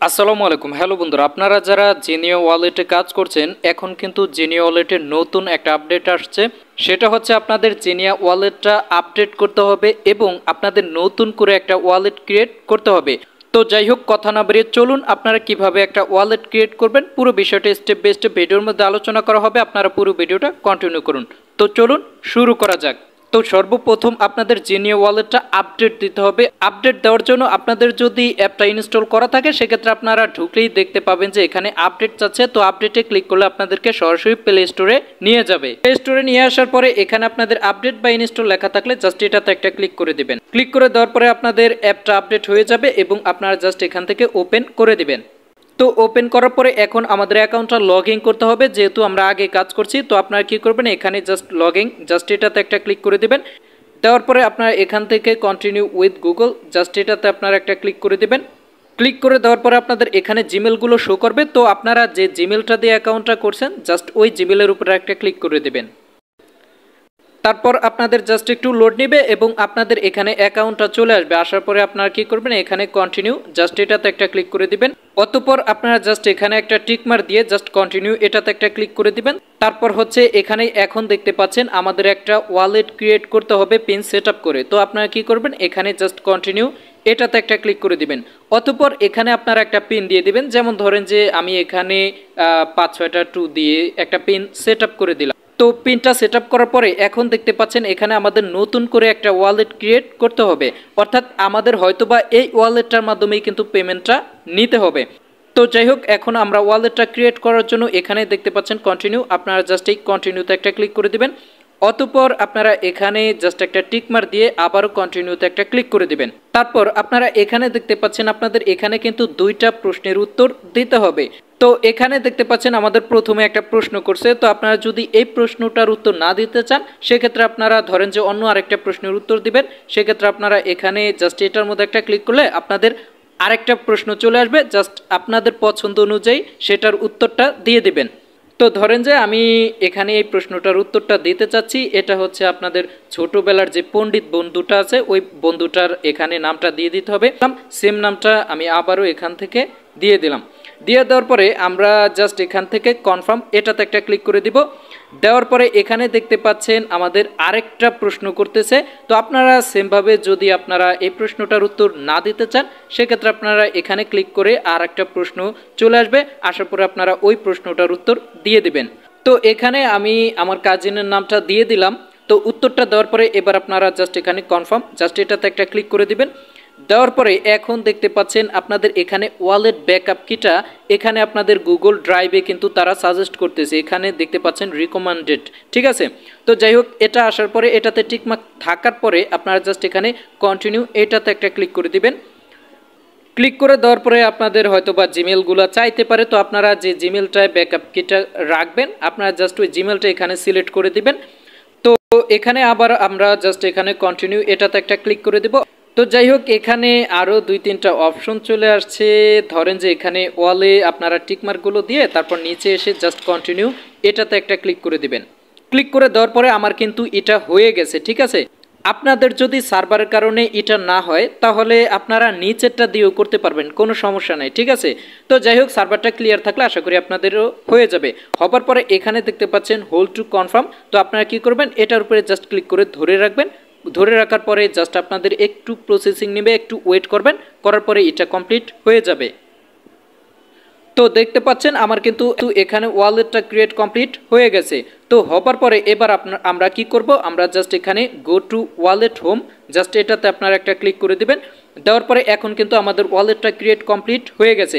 আসসালামু আলাইকুম। হ্যালো বন্ধুরা, আপনারা যারা জিনিও ওয়ালেটে কাজ করছেন, এখন কিন্তু জিনিও ওয়ালেটের নতুন একটা আপডেট আসছে। সেটা হচ্ছে আপনাদের জিনিয়া ওয়ালেটটা আপডেট করতে হবে এবং আপনাদের নতুন করে একটা ওয়ালেট ক্রিয়েট করতে হবে। তো যাই হোক, কথা না বেরিয়ে চলুন আপনারা কিভাবে একটা ওয়ালেট ক্রিয়েট করবেন পুরো বিষয়টা স্টেপ বাই স্টেপ ভিডিওর মধ্যে আলোচনা করা হবে। আপনারা পুরো ভিডিওটা কন্টিনিউ করুন। তো চলুন শুরু করা যাক। তো সর্বপ্রথম আপনাদের জিনিও ওয়ালেটটা আপডেট দিতে হবে। আপডেট দেওয়ার জন্য আপনাদের যদি অ্যাপটা ইনস্টল করা থাকে সেক্ষেত্রে আপনারা ঢুকলেই দেখতে পাবেন যে এখানে আপডেট চাচ্ছে। তো আপডেটে ক্লিক করলে আপনাদেরকে সরাসরি প্লে স্টোরে নিয়ে যাবে। প্লে স্টোরে নিয়ে আসার পরে এখানে আপনাদের আপডেট বা ইনস্টল লেখা থাকলে জাস্ট এটাতে একটা ক্লিক করে দিবেন। ক্লিক করে দেওয়ার পরে আপনাদের অ্যাপটা আপডেট হয়ে যাবে এবং আপনারা জাস্ট এখান থেকে ওপেন করে দিবেন। তো ওপেন করার পরে এখন আমাদের অ্যাকাউন্টটা লগ ইন করতে হবে, যেহেতু আমরা আগে কাজ করছি। তো আপনারা কি করবেন, এখানে জাস্ট লগ ইন, জাস্ট এটাতে একটা ক্লিক করে দিবেন। দেওয়ার পরে আপনারা এখান থেকে কন্টিনিউ উইথ গুগল, জাস্ট এটাতে আপনারা একটা ক্লিক করে দিবেন। ক্লিক করে দেওয়ার পরে আপনাদের এখানে জিমেলগুলো শো করবে। তো আপনারা যে জিমেলটা দিয়ে অ্যাকাউন্টটা করছেন জাস্ট ওই জিমেলের উপরে একটা ক্লিক করে দিবেন। তারপর আপনাদের জাস্ট একটু লোড নেবে এবং আপনাদের এখানে অ্যাকাউন্টটা চলে আসবে। আসার পরে আপনারা কি করবেন, এখানে কন্টিনিউ, জাস্ট এটাতে একটা ক্লিক করে দিবেন। অতঃপর আপনারা জাস্ট এখানে একটা টিক মার্ক দিয়ে জাস্ট কন্টিনিউ এটাতে একটা ক্লিক করে দিবেন। তারপর হচ্ছে এখানে এখন দেখতে পাচ্ছেন আমাদের একটা ওয়ালেট ক্রিয়েট করতে হবে পিন সেট আপ করে। তো আপনারা কি করবেন, এখানে জাস্ট কন্টিনিউ এটাতে একটা ক্লিক করে দিবেন। অতঃপর এখানে আপনারা একটা পিন দিয়ে দিবেন। যেমন ধরেন যে আমি এখানে 5-6টা 2 দিয়ে একটা পিন সেট আপ করে দিলাম। তো পিনটা সেট আপ করার পরে এখন দেখতে পাচ্ছেন এখানে আমাদের নতুন করে একটা ওয়ালেট ক্রিয়েট করতে হবে, অর্থাৎ আমাদের হয়তোবা এই ওয়ালেটটার মাধ্যমেই কিন্তু পেমেন্টটা নিতে হবে। তো যাই হোক, এখন আমরা ওয়ালেটটা ক্রিয়েট করার জন্য এখানে দেখতে পাচ্ছেন কন্টিনিউ, আপনারা জাস্ট এই কন্টিনিউতে একটা ক্লিক করে দিবেন। অতঃপর আপনারা এখানে জাস্ট একটা টিক মার্ক দিয়ে আবারও কন্টিনিউতে একটা ক্লিক করে দিবেন। তারপর আপনারা এখানে দেখতে পাচ্ছেন আপনাদের এখানে কিন্তু 2টা প্রশ্নের উত্তর দিতে হবে। তো এখানে দেখতে পাচ্ছেন আমাদের প্রথমে একটা প্রশ্ন করছে। তো আপনারা যদি এই প্রশ্নটার উত্তর না দিতে চান সেক্ষেত্রে আপনারা ধরেন যে অন্য আরেকটা প্রশ্নের উত্তর দিবেন। সেক্ষেত্রে আপনারা এখানে জাস্ট এটার মধ্যে একটা ক্লিক করলে আপনাদের আরেকটা প্রশ্ন চলে আসবে, জাস্ট আপনাদের পছন্দ অনুযায়ী সেটার উত্তরটা দিয়ে দিবেন। তো ধরেন যে আমি এখানে এই প্রশ্নটার উত্তরটা দিতে চাচ্ছি, এটা হচ্ছে আপনাদের ছোটবেলার যে পণ্ডিত বন্ধুটা আছে ওই বন্ধুটার এখানে নামটা দিয়ে দিতে হবে। সেম নামটা আমি আবারও এখান থেকে দিয়ে দিলাম। দিয়ে দেওয়ার পরে আমরা জাস্ট এখান থেকে কনফার্ম এটাতে একটা ক্লিক করে দিব। দেওয়ার পরে এখানে দেখতে পাচ্ছেন আমাদের আরেকটা প্রশ্ন করতেছে। তো আপনারা সেমভাবে যদি আপনারা এই প্রশ্নটার উত্তর না দিতে চান সেক্ষেত্রে আপনারা এখানে ক্লিক করে আর একটা প্রশ্ন চলে আসবে, আসার পরে আপনারা ওই প্রশ্নটার উত্তর দিয়ে দিবেন। তো এখানে আমি আমার কাজিনের নামটা দিয়ে দিলাম। তো উত্তরটা দেওয়ার পরে এবার আপনারা জাস্ট এখানে কনফার্ম, জাস্ট এটাতে একটা ক্লিক করে দিবেন। দেওয়ার পরে এখন দেখতে পাচ্ছেন আপনাদের এখানে ওয়ালেট ব্যাকআপ কিটা এখানে আপনাদের গুগল ড্রাইভে কিন্তু তারা সাজেস্ট করতেছে, এখানে দেখতে পাচ্ছেন রিকমেন্ডেড, ঠিক আছে। তো যাই হোক, এটা আসার পরে এটাতে টিকমার্ক থাকার পরে আপনারা জাস্ট এখানে কন্টিনিউ এটাতে একটা ক্লিক করে দিবেন। ক্লিক করে দেওয়ার পরে আপনাদের হয়তো বা জিমেলগুলো চাইতে পারে। তো আপনারা যে জিমেলটায় ব্যাকআপ কিটা রাখবেন আপনারা জাস্ট ওই জিমেলটা এখানে সিলেক্ট করে দিবেন। তো এখানে আবার আমরা জাস্ট এখানে কন্টিনিউ এটাতে একটা ক্লিক করে দেব। তো যাই হোক, এখানে আরও 2-3টা অপশন চলে আসছে। ধরেন যে এখানে ওয়ালে আপনারা টিকমার্কগুলো দিয়ে তারপর নিচে এসে জাস্ট কন্টিনিউ এটাতে একটা ক্লিক করে দিবেন। ক্লিক করে দেওয়ার পরে আমার কিন্তু এটা হয়ে গেছে, ঠিক আছে। আপনাদের যদি সার্ভারের কারণে এটা না হয় তাহলে আপনারা নিচেরটা দিয়েও করতে পারবেন, কোনো সমস্যা নেই, ঠিক আছে। তো যাই হোক, সার্ভারটা ক্লিয়ার থাকলে আশা করি আপনাদেরও হয়ে যাবে। হবার পরে এখানে দেখতে পাচ্ছেন হোল্ড টু কনফার্ম। তো আপনারা কি করবেন, এটার উপরে জাস্ট ক্লিক করে ধরে রাখবেন। ধরে রাখার পরে জাস্ট আপনাদের একটু প্রসেসিং নেবে, একটু ওয়েট করবেন, করার পরে এটা কমপ্লিট হয়ে যাবে। তো দেখতে পাচ্ছেন আমার কিন্তু এখানে ওয়ালেটটা ক্রিয়েট কমপ্লিট হয়ে গেছে। তো হবার পরে এবার আমরা কি করব, আমরা জাস্ট এখানে go to wallet home, just এটাতে আপনারা একটা ক্লিক করে দিবেন। দেওয়ার পরে এখন কিন্তু আমাদের ওয়ালেটটা ক্রিয়েট কমপ্লিট হয়ে গেছে।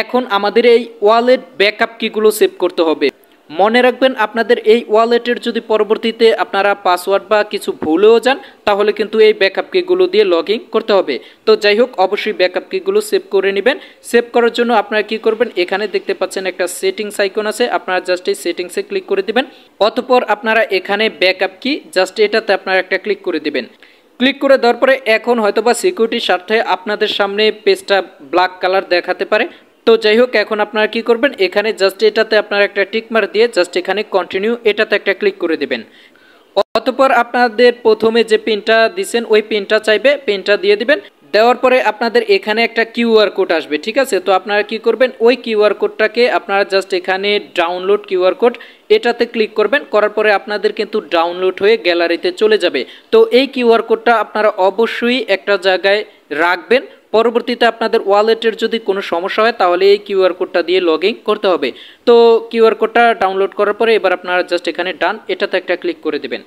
এখন আমাদের এই ওয়ালেট ব্যাকআপ কিগুলো সেভ করতে হবে। মনে রাখবেন আপনাদের এই ওয়ালেটের যদি পরবর্তীতে আপনারা পাসওয়ার্ড বা কিছু ভুলেও যান তাহলে কিন্তু এই ব্যাকআপ কিগুলো দিয়ে লগ ইন করতে হবে। তো যাই হোক, অবশ্যই ব্যাকআপ কিগুলো সেভ করে নেবেন। সেভ করার জন্য আপনারা কি করবেন, এখানে দেখতে পাচ্ছেন একটা সেটিংস আইকন আছে, আপনারা জাস্ট এই সেটিংসে ক্লিক করে দিবেন। অতঃপর আপনারা এখানে ব্যাকআপ কি জাস্ট এটাতে আপনারা একটা ক্লিক করে দিবেন। ক্লিক করে দেওয়ার পরে এখন হয়তোবা সিকিউরিটির স্বার্থে আপনাদের সামনে পেজটা ব্ল্যাক কালার দেখাতে পারে। তো যাই হোক, এখন আপনারা কি করবেন, এখানে জাস্ট এটাতে আপনারা একটা টিক মার্ক দিয়ে জাস্ট এখানে কন্টিনিউ এটাতে একটা ক্লিক করে দিবেন। অতঃপর আপনাদের প্রথমে যে পিনটা দিবেন ওই পিনটা চাইবে, পিনটা দিয়ে দিবেন। দেওয়ার পরে আপনাদের এখানে একটা কিউআর কোড আসবে, ঠিক আছে। তো আপনারা কি করবেন, ওই কিউআর কোডটাকে আপনারা জাস্ট এখানে ডাউনলোড কিউআর কোড এটাতে ক্লিক করবেন, করার পরে আপনাদের কিন্তু ডাউনলোড হয়ে গ্যালারিতে চলে যাবে। তো এই কিউআর কোডটা আপনারা অবশ্যই একটা জায়গায় রাখবেন, পরবর্তীতে আপনাদের ওয়ালেটের যদি কোনো সমস্যা হয় তাহলে এই কিউআর কোডটা দিয়ে লগ ইন করতে হবে। তো কিউআর কোডটা ডাউনলোড করার পরে এবার আপনারা জাস্ট এখানে ডান এটাতে একটা ক্লিক করে দেবেন।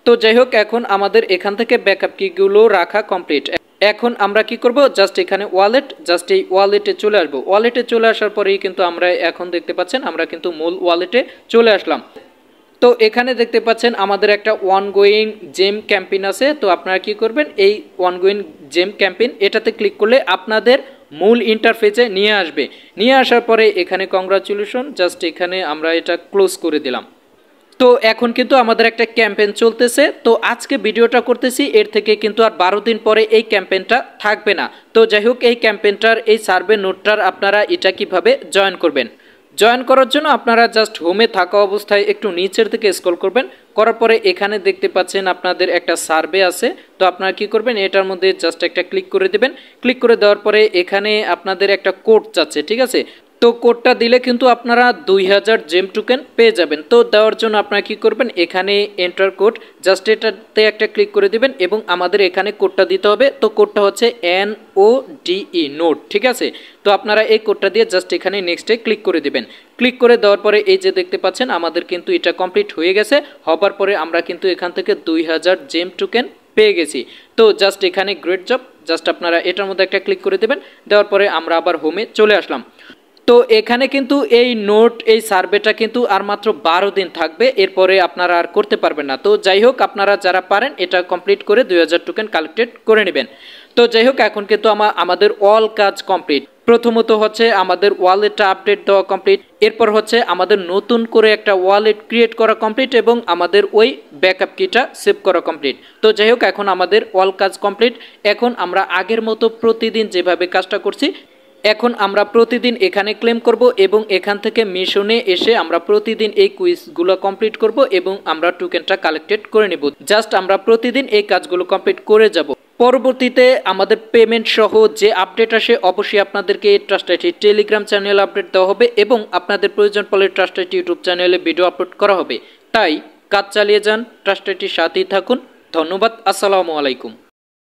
তো যাই হোক, এখন আমাদের এখান থেকে ব্যাকআপ কিগুলো রাখা কমপ্লিট। এখন আমরা কি করব, জাস্ট এখানে ওয়ালেট, জাস্ট এই ওয়ালেটে চলে আসবো। ওয়ালেটে চলে আসার পরেই কিন্তু আমরা এখন দেখতে পাচ্ছেন আমরা কিন্তু মূল ওয়ালেটে চলে আসলাম। তো এখানে দেখতে পাচ্ছেন আমাদের একটা অনগোয়িং জেম ক্যাম্পেইন আছে। তো আপনারা কি করবেন, এই অনগোয়িং জেম ক্যাম্পেইন এটাতে ক্লিক করলে আপনাদের মূল ইন্টারফেসে নিয়ে আসবে। নিয়ে আসার পরে এখানে কংগ্রাচুলেশন, জাস্ট এখানে আমরা এটা ক্লোজ করে দিলাম। তো এখন কিন্তু আমাদের একটা ক্যাম্পেইন চলতেছে। তো আজকে ভিডিওটা করতেছি, এর থেকে কিন্তু আর 12 দিন পরে এই ক্যাম্পেইনটা থাকবে না। তো যাই হোক, এই ক্যাম্পেইনটার এই সার্ভে নোটটার আপনারা এটা কিভাবে জয়েন করবেন, জয়েন করার জন্য আপনারা জাস্ট হোমে থাকা অবস্থায় একটু নিচের দিকে স্ক্রল করবেন, করার পরে এখানে দেখতে পাচ্ছেন আপনাদের একটা সার্ভে আছে। তো আপনারা কি করবেন, এটার মধ্যে জাস্ট একটা ক্লিক করে দেবেন। ক্লিক করে দেওয়ার পরে এখানে আপনাদের একটা কোড চাচ্ছে, ঠিক আছে। তো কোডটা দিলে কিন্তু আপনারা 2000 জেম টোকেন পেয়ে যাবেন। তো দেওয়ার জন্য আপনারা কি করবেন, এখানে এন্টার কোড, জাস্ট এটাতে একটা ক্লিক করে দিবেন এবং আমাদের এখানে কোডটা দিতে হবে। তো কোডটা হচ্ছে NODE নোট, ঠিক আছে। তো আপনারা এই কোডটা দিয়ে জাস্ট এখানে নেক্সটে ক্লিক করে দিবেন। ক্লিক করে দেওয়ার পরে এই যে দেখতে পাচ্ছেন আমাদের কিন্তু এটা কমপ্লিট হয়ে গেছে। হবার পরে আমরা কিন্তু এখান থেকে 2000 জেম টোকেন পেয়ে গেছি। তো জাস্ট এখানে গ্রেট জব, জাস্ট আপনারা এটার মধ্যে একটা ক্লিক করে দেবেন। দেওয়ার পরে আমরা আবার হোমে চলে আসলাম। তো এখানে কিন্তু এই নোট এই সার্ভেটা কিন্তু আর মাত্র 12 দিন থাকবে, এরপরে আপনারা আর করতে পারবেন না। তো যাই হোক, আপনারা যারা পারেন এটা কমপ্লিট করে 2000 টোকেন কালেক্টেড করে নেবেন। তো যাই হোক, এখন কিন্তু আমাদের অল কাজ কমপ্লিট। প্রথমত হচ্ছে আমাদের ওয়ালেটটা আপডেট দেওয়া কমপ্লিট, এরপর হচ্ছে আমাদের নতুন করে একটা ওয়ালেট ক্রিয়েট করা কমপ্লিট এবং আমাদের ওই ব্যাকআপ কিটা সেভ করা কমপ্লিট। তো যাই হোক, এখন আমাদের অল কাজ কমপ্লিট। এখন আমরা আগের মতো প্রতিদিন যেভাবে কাজটা করছি এখন আমরা প্রতিদিন এখানে ক্লেম করব এবং এখান থেকে মিশনে এসে আমরা প্রতিদিন এই কুইজগুলো কমপ্লিট করব এবং আমরা টোকেনটা কালেক্টেড করে নেব। জাস্ট আমরা প্রতিদিন এই কাজগুলো কমপ্লিট করে যাব। পরবর্তীতে আমাদের পেমেন্ট সহ যে আপডেট আসে অবশ্যই আপনাদেরকে এই trust IT Telegram channel update দেওয়া হবে এবং আপনাদের প্রয়োজন পড়লে ট্রাস্ট আইটি ইউটিউব চ্যানেলে ভিডিও আপলোড করা হবে। তাই কাজ চালিয়ে যান, ট্রাস্ট আইটির সাথেই থাকুন। ধন্যবাদ, আসসালামু আলাইকুম।